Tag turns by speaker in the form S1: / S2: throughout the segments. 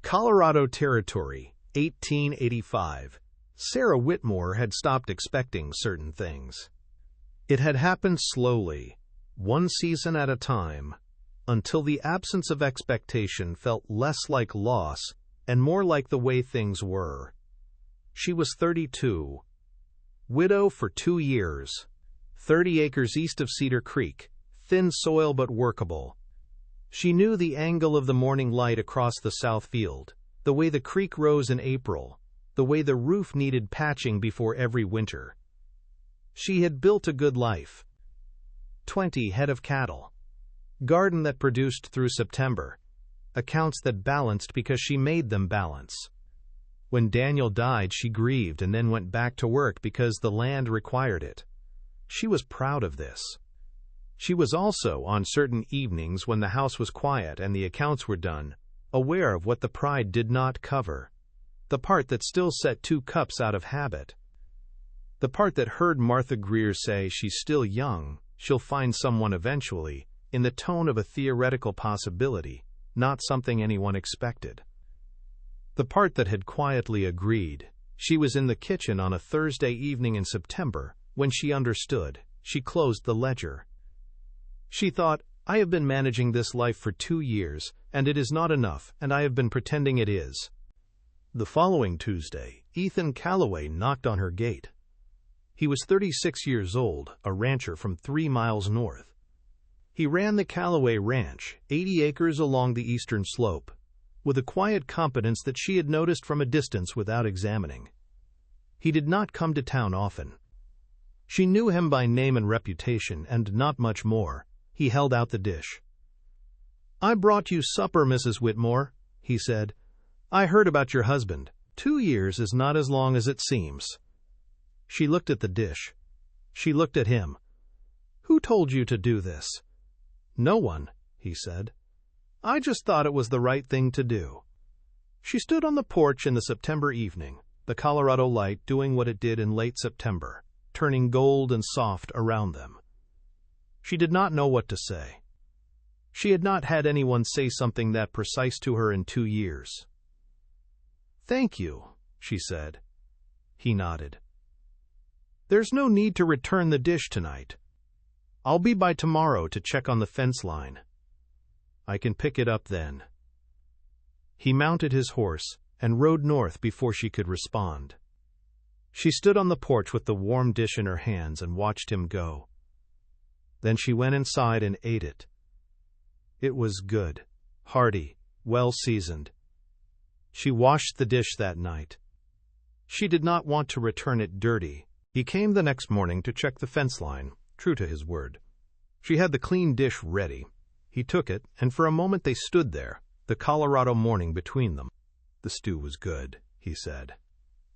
S1: Colorado Territory, 1885. Sarah Whitmore had stopped expecting certain things. It had happened slowly, one season at a time, until the absence of expectation felt less like loss and more like the way things were. She was 32, widow for 2 years, 30 acres east of Cedar Creek, thin soil but workable. She knew the angle of the morning light across the south field, the way the creek rose in April, the way the roof needed patching before every winter. She had built a good life. 20 head of cattle. Garden that produced through September. Accounts that balanced because she made them balance. When Daniel died, she grieved and then went back to work because the land required it. She was proud of this. She was also, on certain evenings when the house was quiet and the accounts were done, aware of what the pride did not cover. The part that still set 2 cups out of habit. The part that heard Martha Greer say she's still young, she'll find someone eventually, in the tone of a theoretical possibility, not something anyone expected. The part that had quietly agreed. She was in the kitchen on a Thursday evening in September. When she understood, she closed the ledger. She thought, I have been managing this life for 2 years, and it is not enough, and I have been pretending it is. The following Tuesday, Ethan Calloway knocked on her gate. He was 36 years old, a rancher from 3 miles north. He ran the Calloway Ranch, 80 acres along the eastern slope, with a quiet competence that she had noticed from a distance without examining. He did not come to town often. She knew him by name and reputation, and not much more. He held out the dish. I brought you supper, Mrs. Whitmore, he said. I heard about your husband. 2 years is not as long as it seems. She looked at the dish. She looked at him. Who told you to do this? No one, he said. I just thought it was the right thing to do. She stood on the porch in the September evening, the Colorado light doing what it did in late September, turning gold and soft around them. She did not know what to say. She had not had anyone say something that precise to her in 2 years. Thank you, she said. He nodded. There's no need to return the dish tonight. I'll be by tomorrow to check on the fence line. I can pick it up then. He mounted his horse and rode north before she could respond. She stood on the porch with the warm dish in her hands and watched him go. Then she went inside and ate it. It was good, hearty, well-seasoned. She washed the dish that night. She did not want to return it dirty. He came the next morning to check the fence line, true to his word. She had the clean dish ready. He took it, and for a moment they stood there, the Colorado morning between them. The stew was good, he said.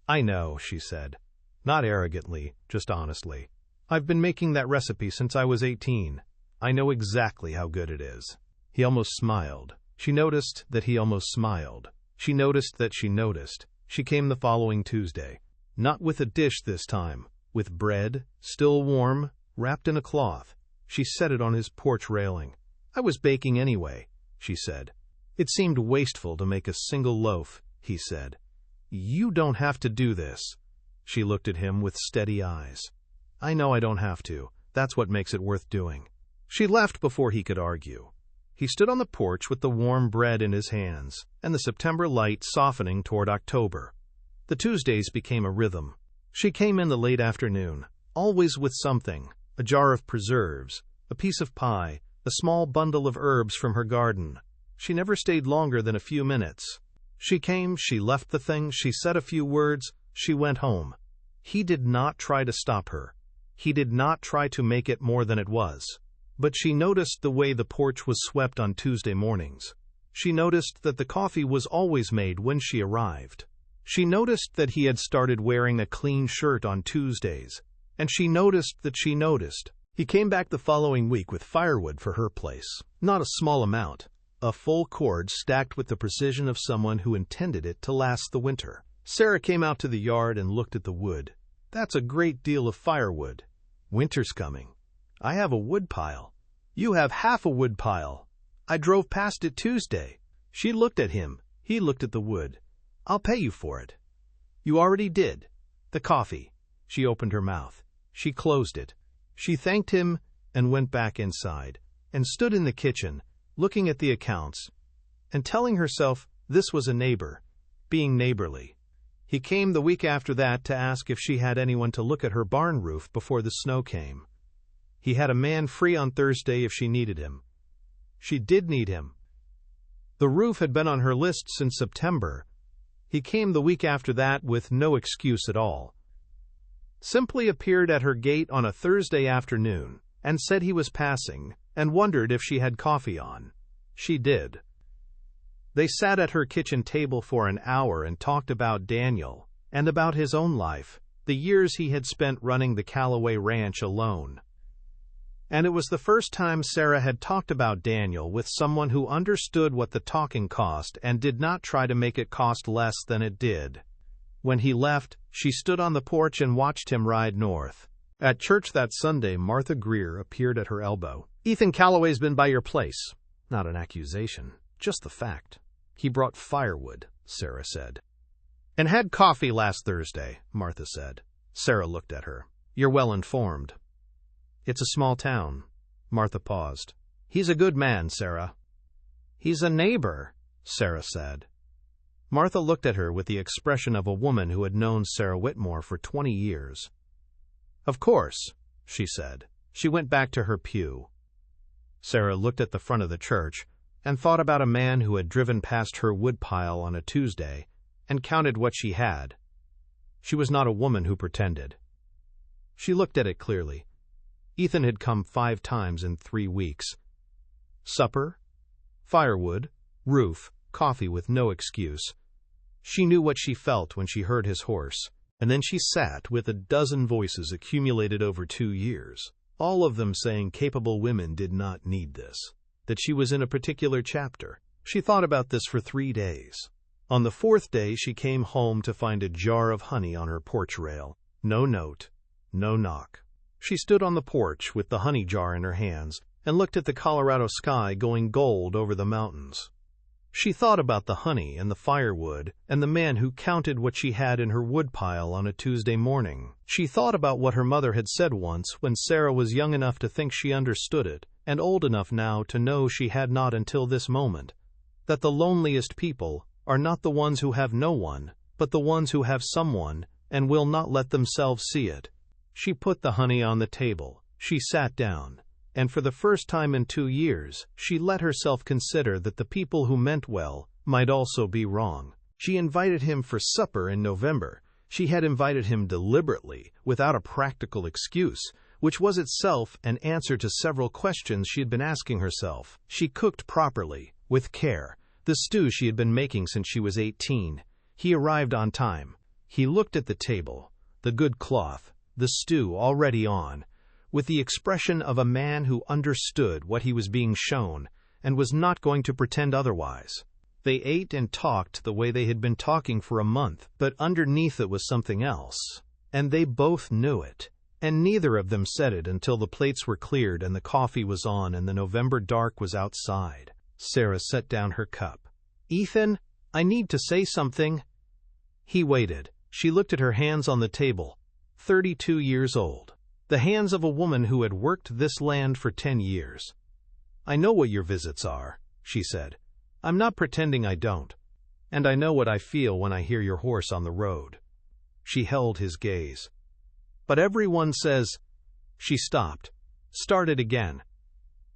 S1: I know, she said. Not arrogantly, just honestly. I've been making that recipe since I was 18. I know exactly how good it is. He almost smiled. She noticed that he almost smiled. She noticed that she noticed. She came the following Tuesday. Not with a dish this time. With bread, still warm, wrapped in a cloth. She set it on his porch railing. I was baking anyway, she said. It seemed wasteful to make a single loaf, he said. You don't have to do this. She looked at him with steady eyes. I know I don't have to. That's what makes it worth doing. She left before he could argue. He stood on the porch with the warm bread in his hands, and the September light softening toward October. The Tuesdays became a rhythm. She came in the late afternoon, always with something, a jar of preserves, a piece of pie, a small bundle of herbs from her garden. She never stayed longer than a few minutes. She came, she left the thing, she said a few words, she went home. He did not try to stop her. He did not try to make it more than it was. But she noticed the way the porch was swept on Tuesday mornings. She noticed that the coffee was always made when she arrived. She noticed that he had started wearing a clean shirt on Tuesdays. And she noticed that she noticed. He came back the following week with firewood for her place. Not a small amount. A full cord stacked with the precision of someone who intended it to last the winter. Sarah came out to the yard and looked at the wood. That's a great deal of firewood. Winter's coming. I have a wood pile. You have half a wood pile. I drove past it Tuesday. She looked at him. He looked at the wood. "I'll pay you for it." "You already did." "The coffee." She opened her mouth. She closed it. She thanked him and went back inside, and stood in the kitchen, looking at the accounts, and telling herself this was a neighbor, being neighborly. He came the week after that to ask if she had anyone to look at her barn roof before the snow came. He had a man free on Thursday if she needed him. She did need him. The roof had been on her list since September. He came the week after that with no excuse at all. Simply appeared at her gate on a Thursday afternoon and said he was passing and wondered if she had coffee on. She did. They sat at her kitchen table for an hour and talked about Daniel and about his own life, the years he had spent running the Calloway ranch alone. And it was the first time Sarah had talked about Daniel with someone who understood what the talking cost and did not try to make it cost less than it did. When he left, she stood on the porch and watched him ride north. At church that Sunday, Martha Greer appeared at her elbow. "Ethan Calloway's been by your place." Not an accusation, just the fact. "He brought firewood," Sarah said. "And had coffee last Thursday," Martha said. Sarah looked at her. "You're well informed." "It's a small town." Martha paused. "He's a good man, Sarah." "He's a neighbor," Sarah said. Martha looked at her with the expression of a woman who had known Sarah Whitmore for 20 years. "Of course," she said. She went back to her pew. Sarah looked at the front of the church and thought about a man who had driven past her woodpile on a Tuesday and counted what she had. She was not a woman who pretended. She looked at it clearly. Ethan had come 5 times in 3 weeks. Supper, firewood, roof, coffee with no excuse. She knew what she felt when she heard his horse, and then she sat with a dozen voices accumulated over 2 years, all of them saying capable women did not need this, that she was in a particular chapter. She thought about this for 3 days. On the 4th day, she came home to find a jar of honey on her porch rail. No note, no knock. She stood on the porch with the honey jar in her hands and looked at the Colorado sky going gold over the mountains. She thought about the honey and the firewood and the man who counted what she had in her woodpile on a Tuesday morning. She thought about what her mother had said once when Sarah was young enough to think she understood it and old enough now to know she had not until this moment, that the loneliest people are not the ones who have no one, but the ones who have someone and will not let themselves see it. She put the honey on the table. She sat down. And for the first time in 2 years, she let herself consider that the people who meant well might also be wrong. She invited him for supper in November. She had invited him deliberately, without a practical excuse, which was itself an answer to several questions she had been asking herself. She cooked properly, with care, the stew she had been making since she was 18. He arrived on time. He looked at the table, the good cloth, the stew already on, with the expression of a man who understood what he was being shown and was not going to pretend otherwise. They ate and talked the way they had been talking for a month, but underneath it was something else, and they both knew it, and neither of them said it until the plates were cleared and the coffee was on and the November dark was outside. Sarah set down her cup. "Ethan, I need to say something." He waited. She looked at her hands on the table. 32 years old. The hands of a woman who had worked this land for 10 years. "I know what your visits are," she said. "I'm not pretending I don't. And I know what I feel when I hear your horse on the road." She held his gaze. "But everyone says—" She stopped, started again.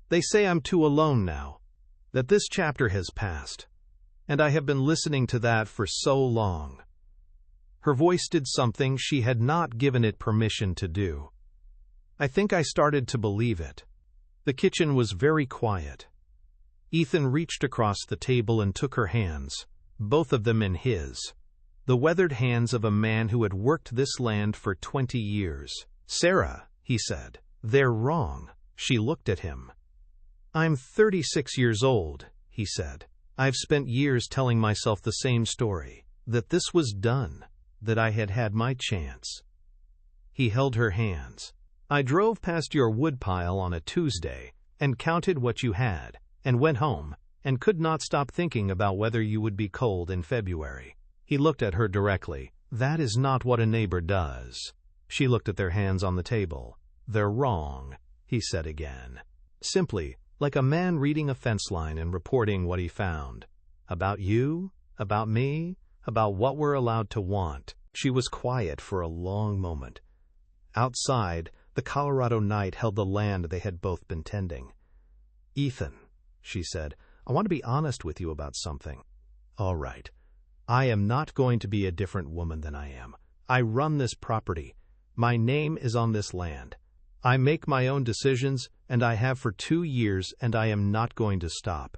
S1: "They say I'm too alone now, that this chapter has passed. And I have been listening to that for so long." Her voice did something she had not given it permission to do. I think I started to believe it. The kitchen was very quiet. Ethan reached across the table and took her hands, both of them in his, the weathered hands of a man who had worked this land for 20 years. "Sarah," he said, "they're wrong." She looked at him. "I'm 36 years old," he said. "I've spent years telling myself the same story, that this was done, that I had had my chance." He held her hands. "I drove past your woodpile on a Tuesday and counted what you had, and went home and could not stop thinking about whether you would be cold in February. He looked at her directly. That is not what a neighbor does. She looked at their hands on the table. They're wrong, he said again. Simply, like a man reading a fence line and reporting what he found. About you, about me, about what we're allowed to want. She was quiet for a long moment. Outside, the Colorado night held the land they had both been tending. Ethan, she said, I want to be honest with you about something. All right. I am not going to be a different woman than I am. I run this property. My name is on this land. I make my own decisions, and I have for 2 years, and I am not going to stop.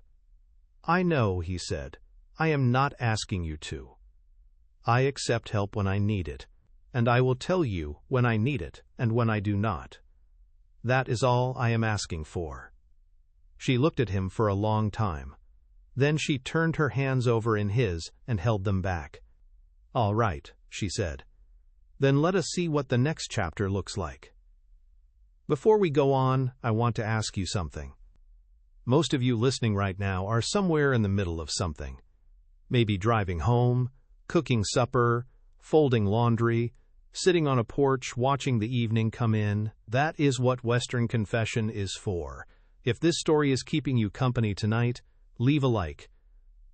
S1: I know, he said. I am not asking you to. I accept help when I need it, and I will tell you when I need it and when I do not. That is all I am asking for. She looked at him for a long time. Then she turned her hands over in his and held them back. All right, she said. Then let us see what the next chapter looks like. Before we go on, I want to ask you something. Most of you listening right now are somewhere in the middle of something. Maybe driving home, cooking supper, folding laundry, sitting on a porch watching the evening come in. That is what Western Confession is for. If this story is keeping you company tonight, leave a like.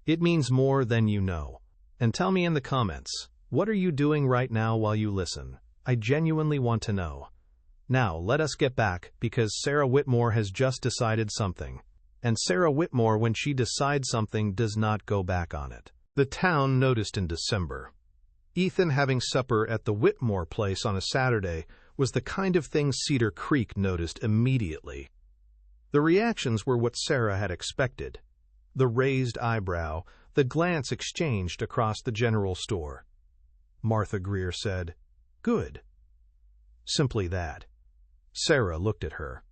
S1: It means more than you know. And tell me in the comments, what are you doing right now while you listen? I genuinely want to know. Now, let us get back, because Sarah Whitmore has just decided something. And Sarah Whitmore, when she decides something, does not go back on it. The town noticed in December. Ethan having supper at the Whitmore place on a Saturday was the kind of thing Cedar Creek noticed immediately. The reactions were what Sarah had expected. The raised eyebrow, the glance exchanged across the general store. Martha Greer said, "Good." Simply that. Sarah looked at her.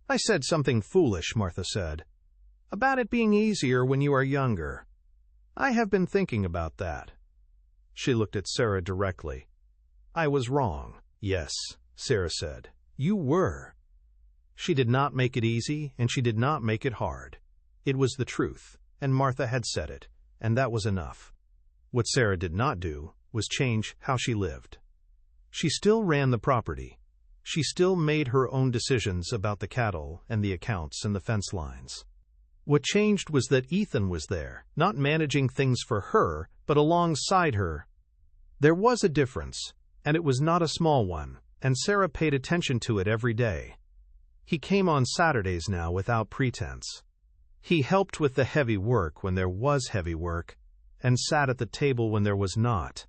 S1: "I said something foolish," Martha said. "About it being easier when you are younger. I have been thinking about that." She looked at Sarah directly. "I was wrong." "Yes," Sarah said. "You were." She did not make it easy, and she did not make it hard. It was the truth, and Martha had said it, and that was enough. What Sarah did not do was change how she lived. She still ran the property. She still made her own decisions about the cattle and the accounts and the fence lines. What changed was that Ethan was there, not managing things for her, but alongside her. There was a difference, and it was not a small one, and Sarah paid attention to it every day. He came on Saturdays now without pretense. He helped with the heavy work when there was heavy work, and sat at the table when there was not.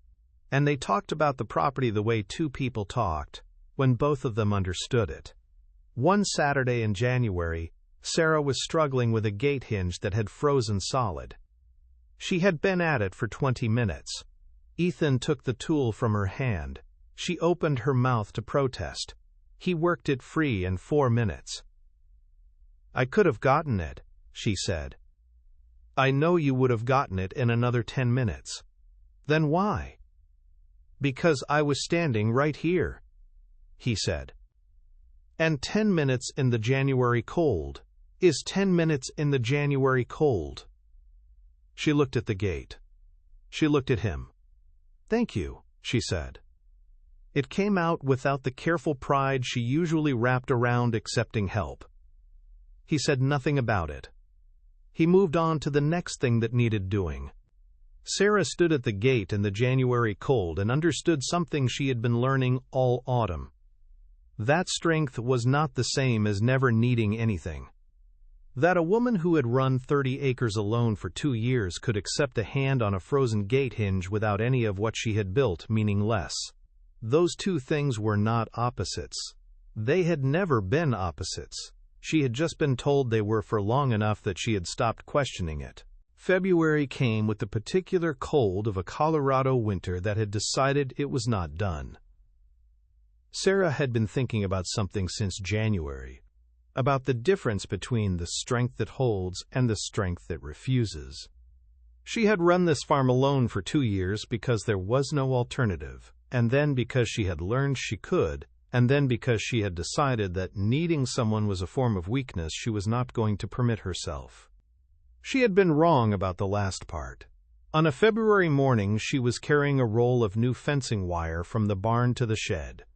S1: And they talked about the property the way two people talked, when both of them understood it. One Saturday in January, Sarah was struggling with a gate hinge that had frozen solid. She had been at it for 20 minutes. Ethan took the tool from her hand. She opened her mouth to protest. He worked it free in 4 minutes. "I could have gotten it," she said. "I know you would have gotten it in another 10 minutes. "Then why?" "Because I was standing right here," he said. "And 10 minutes in the January cold is 10 minutes in the January cold." She looked at the gate. She looked at him. "Thank you," she said. It came out without the careful pride she usually wrapped around accepting help. He said nothing about it. He moved on to the next thing that needed doing. Sarah stood at the gate in the January cold and understood something she had been learning all autumn. That strength was not the same as never needing anything. That a woman who had run 30 acres alone for 2 years could accept a hand on a frozen gate hinge without any of what she had built meaning less. Those two things were not opposites. They had never been opposites. She had just been told they were for long enough that she had stopped questioning it. February came with the particular cold of a Colorado winter that had decided it was not done. Sarah had been thinking about something since January, about the difference between the strength that holds and the strength that refuses. She had run this farm alone for 2 years because there was no alternative, and then because she had learned she could, and then because she had decided that needing someone was a form of weakness she was not going to permit herself. She had been wrong about the last part. On a February morning, she was carrying a roll of new fencing wire from the barn to the shed.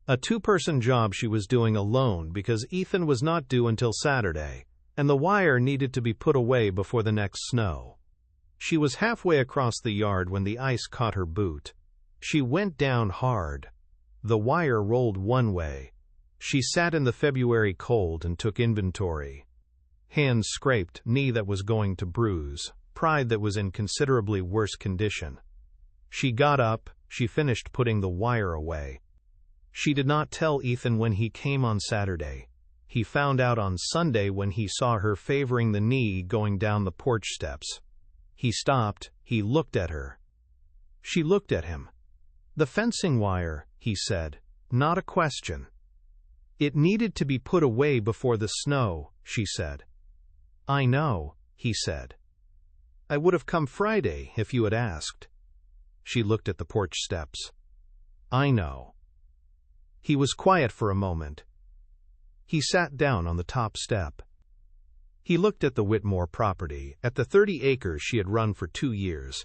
S1: A two-person job she was doing alone because Ethan was not due until Saturday, and the wire needed to be put away before the next snow. She was halfway across the yard when the ice caught her boot. She went down hard. The wire rolled one way. She sat in the February cold and took inventory. Hands scraped, knee that was going to bruise, pride that was in considerably worse condition. She got up, she finished putting the wire away. She did not tell Ethan when he came on Saturday. He found out on Sunday when he saw her favoring the knee going down the porch steps. He stopped, he looked at her. She looked at him. "The fencing wire," he said, "not a question." "It needed to be put away before the snow," she said. "I know," he said. "I would have come Friday if you had asked." She looked at the porch steps. "I know." He was quiet for a moment. He sat down on the top step. He looked at the Whitmore property, at the 30 acres she had run for 2 years,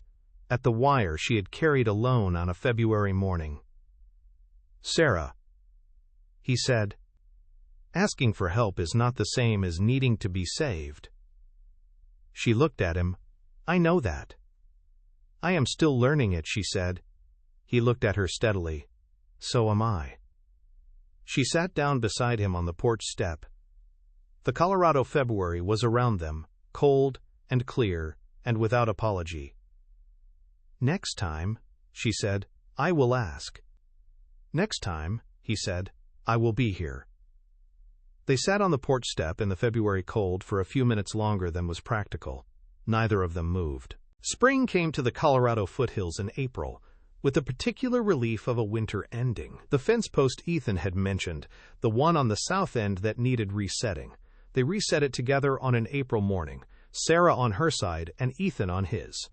S1: at the wire she had carried alone on a February morning. "Sarah," he said, "asking for help is not the same as needing to be saved." She looked at him. "I know that." "I am still learning it," she said. He looked at her steadily. "So am I." She sat down beside him on the porch step. The Colorado February was around them, cold and clear and without apology. "Next time," she said, "I will ask." "Next time," he said, "I will be here." They sat on the porch step in the February cold for a few minutes longer than was practical. Neither of them moved. Spring came to the Colorado foothills in April, with the particular relief of a winter ending. The fence post Ethan had mentioned, the one on the south end that needed resetting. They reset it together on an April morning, Sarah on her side and Ethan on his.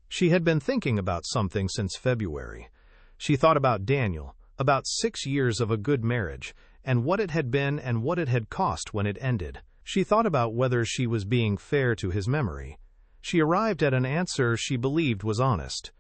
S1: She had been thinking about something since February. She thought about Daniel, about 6 years of a good marriage, and what it had been and what it had cost when it ended. She thought about whether she was being fair to his memory. She arrived at an answer she believed was honest.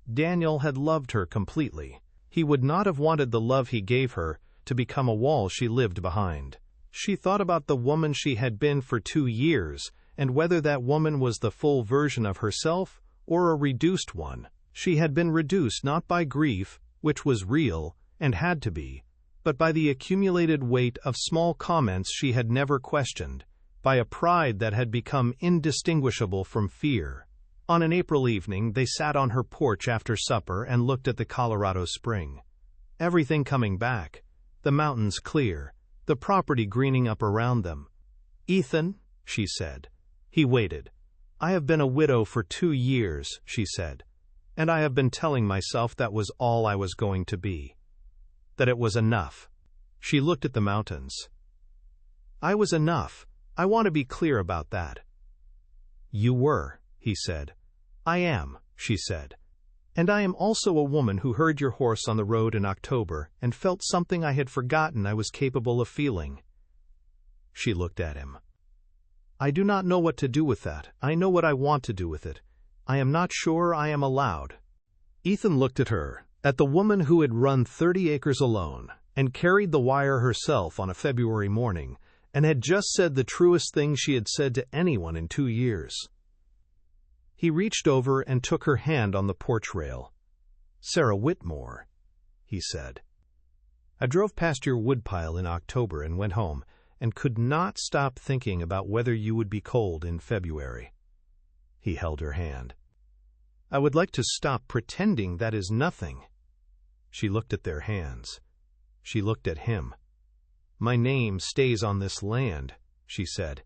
S1: Daniel had loved her completely. He would not have wanted the love he gave her to become a wall she lived behind. She thought about the woman she had been for 2 years, and whether that woman was the full version of herself or a reduced one. She had been reduced not by grief, which was real and had to be, but by the accumulated weight of small comments she had never questioned, by a pride that had become indistinguishable from fear. On an April evening, they sat on her porch after supper and looked at the Colorado spring. Everything coming back, the mountains clear, the property greening up around them. "Ethan," she said. He waited. "I have been a widow for 2 years," she said, "and I have been telling myself that was all I was going to be. That it was enough." She looked at the mountains. "I was enough. I want to be clear about that." "You were," he said. "I am," she said. "And I am also a woman who heard your horse on the road in October and felt something I had forgotten I was capable of feeling." She looked at him. "I do not know what to do with that. I know what I want to do with it. I am not sure I am allowed." Ethan looked at her, at the woman who had run 30 acres alone and carried the wire herself on a February morning and had just said the truest thing she had said to anyone in 2 years. He reached over and took her hand on the porch rail. "Sarah Whitmore," he said. "I drove past your woodpile in October and went home, and could not stop thinking about whether you would be cold in February." He held her hand. "I would like to stop pretending that is nothing." She looked at their hands. She looked at him. "My name stays on this land," she said.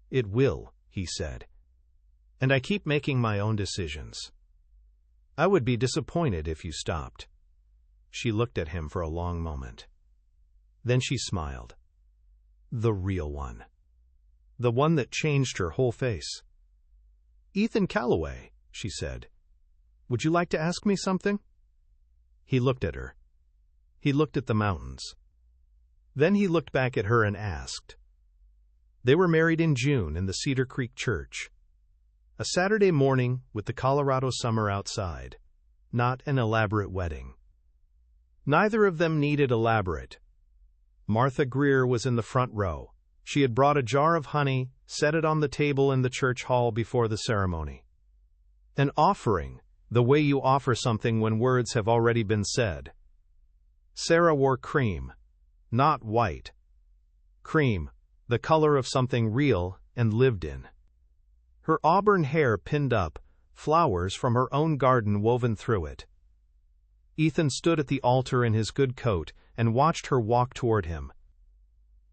S1: "It will," he said. "And I keep making my own decisions. I would be disappointed if you stopped." She looked at him for a long moment. Then she smiled. The real one. The one that changed her whole face. "Ethan Calloway," she said. "Would you like to ask me something?" He looked at her. He looked at the mountains. Then he looked back at her and asked. They were married in June in the Cedar Creek Church. A Saturday morning with the Colorado summer outside. Not an elaborate wedding. Neither of them needed elaborate. Martha Greer was in the front row. She had brought a jar of honey, set it on the table in the church hall before the ceremony. An offering, the way you offer something when words have already been said. Sarah wore cream, not white. Cream, the color of something real and lived in. Her auburn hair pinned up, flowers from her own garden woven through it. Ethan stood at the altar in his good coat and watched her walk toward him.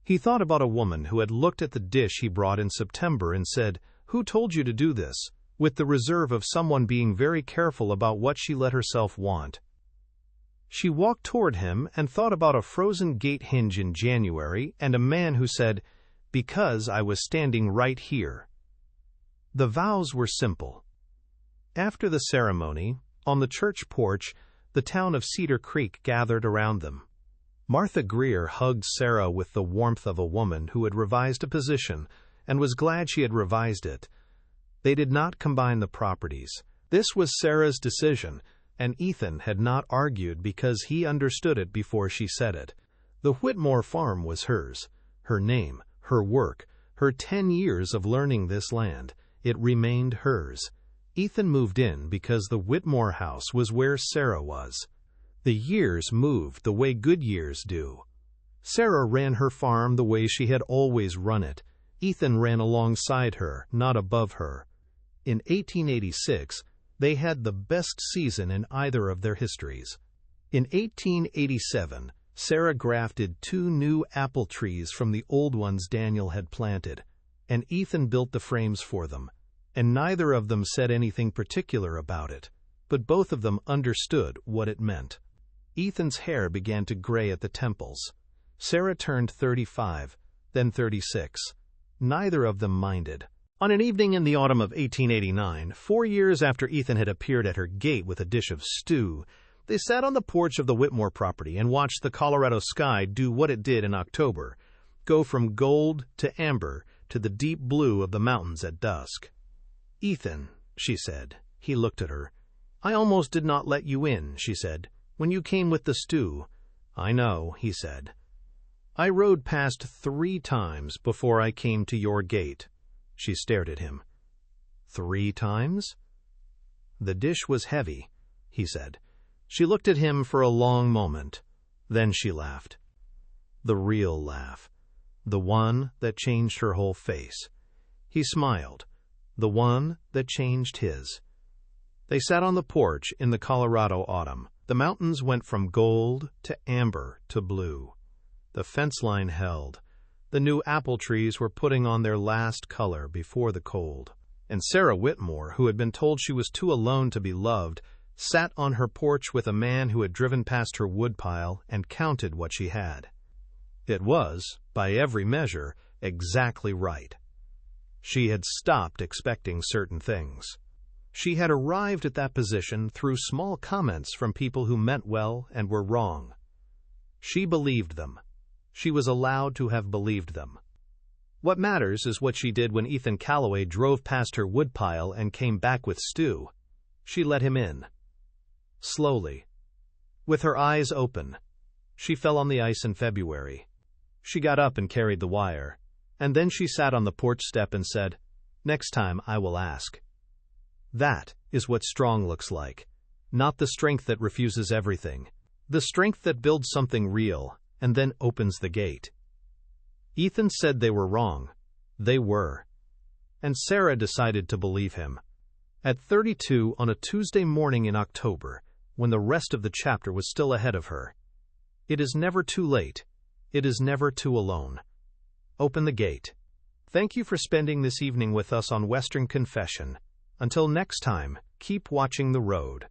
S1: He thought about a woman who had looked at the dish he brought in September and said, "Who told you to do this?" with the reserve of someone being very careful about what she let herself want. She walked toward him and thought about a frozen gate hinge in January and a man who said, "Because I was standing right here." The vows were simple. After the ceremony, on the church porch, the town of Cedar Creek gathered around them. Martha Greer hugged Sarah with the warmth of a woman who had revised a position and was glad she had revised it. They did not combine the properties. This was Sarah's decision, and Ethan had not argued because he understood it before she said it. The Whitmore farm was hers, her name, her work, her 10 years of learning this land. It remained hers. Ethan moved in because the Whitmore house was where Sarah was. The years moved the way good years do. Sarah ran her farm the way she had always run it. Ethan ran alongside her, not above her. In 1886, they had the best season in either of their histories. In 1887, Sarah grafted 2 new apple trees from the old ones Daniel had planted, and Ethan built the frames for them, and neither of them said anything particular about it, but both of them understood what it meant. Ethan's hair began to gray at the temples. Sarah turned 35, then 36. Neither of them minded. On an evening in the autumn of 1889, 4 years after Ethan had appeared at her gate with a dish of stew, they sat on the porch of the Whitmore property and watched the Colorado sky do what it did in October, go from gold to amber to the deep blue of the mountains at dusk. "Ethan," she said. He looked at her. "I almost did not let you in," she said, "when you came with the stew." "I know," he said. "I rode past 3 times before I came to your gate." She stared at him. 3 times? "The dish was heavy," he said. She looked at him for a long moment. Then she laughed. The real laugh. The one that changed her whole face. He smiled. The one that changed his. They sat on the porch in the Colorado autumn. The mountains went from gold to amber to blue. The fence line held. The new apple trees were putting on their last color before the cold. And Sarah Whitmore, who had been told she was too alone to be loved, sat on her porch with a man who had driven past her woodpile and counted what she had. It was, by every measure, exactly right. She had stopped expecting certain things. She had arrived at that position through small comments from people who meant well and were wrong. She believed them. She was allowed to have believed them. What matters is what she did when Ethan Calloway drove past her woodpile and came back with stew. She let him in. Slowly. With her eyes open. She fell on the ice in February. She got up and carried the wire. And then she sat on the porch step and said, "Next time I will ask." That is what strong looks like. Not the strength that refuses everything. The strength that builds something real and then opens the gate. Ethan said they were wrong. They were. And Sarah decided to believe him. At 32 on a Tuesday morning in October, when the rest of the chapter was still ahead of her. It is never too late. It is never too alone. Open the gate. Thank you for spending this evening with us on Western Confession. Until next time, keep watching the road.